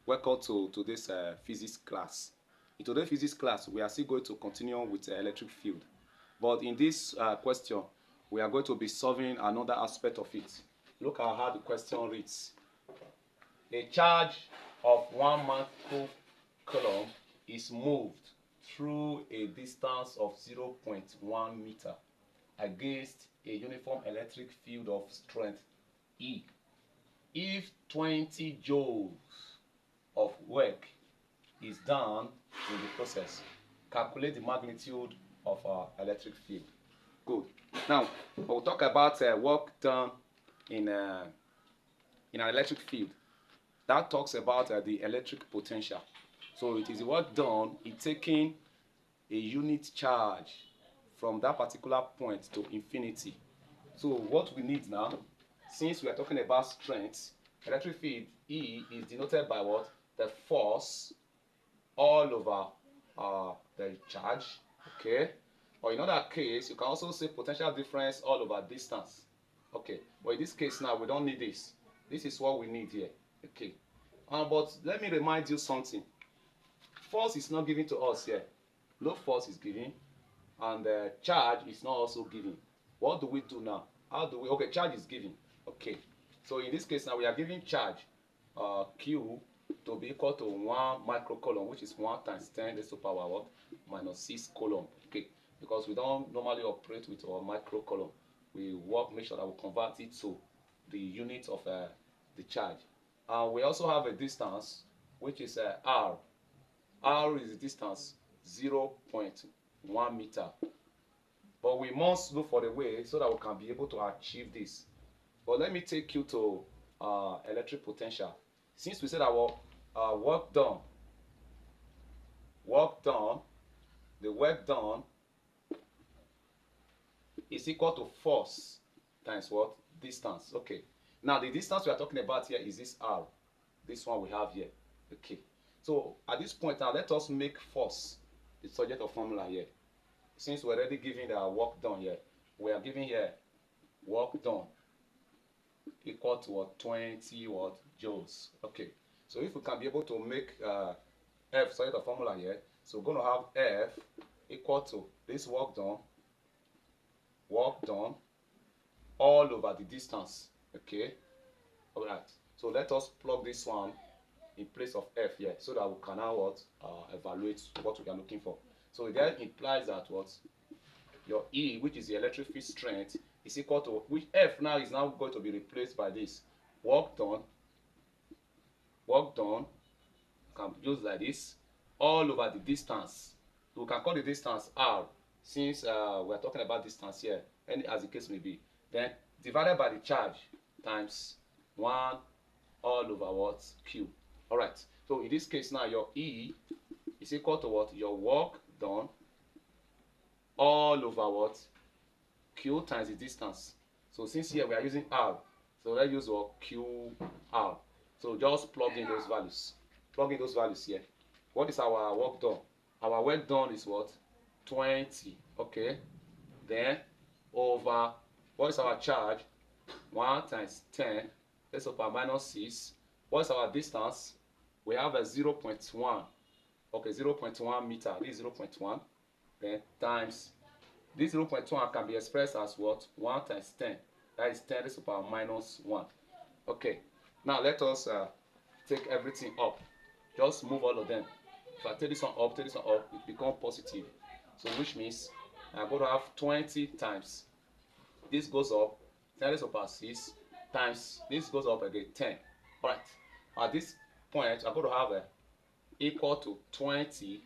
Welcome to today's physics class. In today's physics class, we are still going to continue with the electric field. But in this question, we are going to be solving another aspect of it. Look at how the question reads. A charge of 1 microcoulomb is moved through a distance of 0.1 meter against a uniform electric field of strength E. If 20 joules of work is done in the process, calculate the magnitude of our electric field. Good. Now, we'll talk about work done in an electric field. That talks about the electric potential. So it is the work done in taking a unit charge from that particular point to infinity. So what we need now, since we are talking about strength, electric field E is denoted by what? The force all over the charge, okay? Or in other case, you can also say potential difference all over distance, okay? But in this case now, we don't need this. This is what we need here, okay? But let me remind you something. Force is not given to us here. No force is given, and charge is not also given. What do we do now? How do we? Okay, charge is given. Okay. So in this case now, we are giving charge Q to be equal to 1 microcoulomb, which is 1 times 10 raised to power what? Minus 6 coulomb. Okay. Because we don't normally operate with our microcoulomb. We make sure that we convert it to the unit of the charge. We also have a distance, which is R. R is the distance 0.1 meter. But we must look for the way so that we can be able to achieve this. But let me take you to electric potential. Since we said our work done, the work done is equal to force times what? Distance. Okay. Now the distance we are talking about here is this R. This one we have here. Okay. So at this point now, let us make force the subject of formula here. Since we're already giving the work done here, we are giving here work done equal to what? 20 what? Joules. Okay. So if we can be able to make F subject of formula here, so we're going to have F equal to this work done all over the distance. Okay. All right. So let us plug this one in place of F here, so that we can now evaluate what we are looking for. So that implies that what? Your E, which is the electric field strength, is equal to, which F now is now going to be replaced by this work done can be used like this all over the distance. So we can call the distance R, since we are talking about distance here, and as the case may be, then divided by the charge times 1 all over what? Q. All right. So in this case now, your E is equal to what? Your work done all over what? Q times the distance. So since here we are using R, so let's use what? QR. So just plug in those values. Plug in those values here. What is our work done? Our work done is what? 20. Okay. Then over, what is our charge? 1 times 10 raised to power minus 6. What is our distance? We have a 0.1. Okay, 0.1 meter. This is 0.1. Then times this 0.1 can be expressed as what? 1 times 10. That is 10 raised to power minus 1. Okay. Now let us take everything up. Just move all of them. If I take this one up, it becomes positive. So which means I'm going to have 20 times this goes up, 10 raised to power 6 times this goes up again, 10. All right. At this point, I'm going to have equal to 20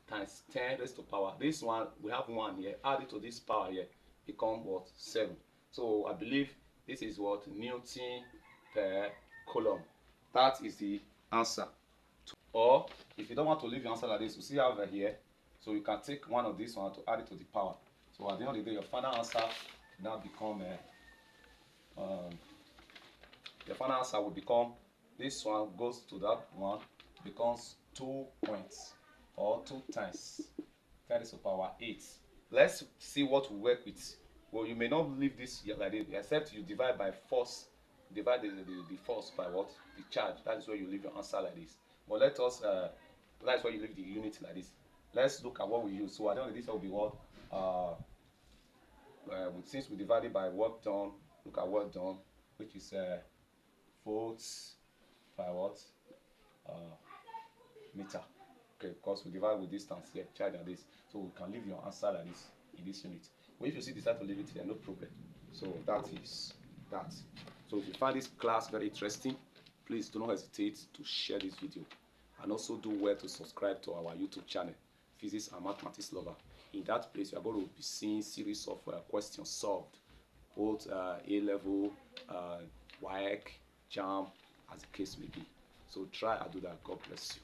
times 10 raised to power. This one, we have 1 here. Add it to this power here, become what? 7. So I believe this is what? Newton per coulomb. That is the answer. Or if you don't want to leave your answer like this, you see over here. So you can take one of these one to add it to the power. So at the end of the day, your final answer now become your final answer will become, this one goes to that one, becomes 2 points or 2 times 10 raised to power 8. Let's see what we work with. Well, you may not leave this like this, except you divide by force, divide the force by what? The charge. That is where you leave your answer like this. But let us, that's why you leave the unit like this. Let's look at what we use. So at the end of this will be what, since we divide it by work done, look at work done, which is volts by what? Meter. Okay, because we divide with distance here, charge like this. So we can leave your answer like this in this unit. But if you decide to leave it here, no problem. So that is that. So if you find this class very interesting, please do not hesitate to share this video. And also do well to subscribe to our YouTube channel, Physics and Mathematics Lover. In that place, you are going to be seeing series of questions solved, both A-level, WAEC, JAMB, as the case may be. So try and do that. God bless you.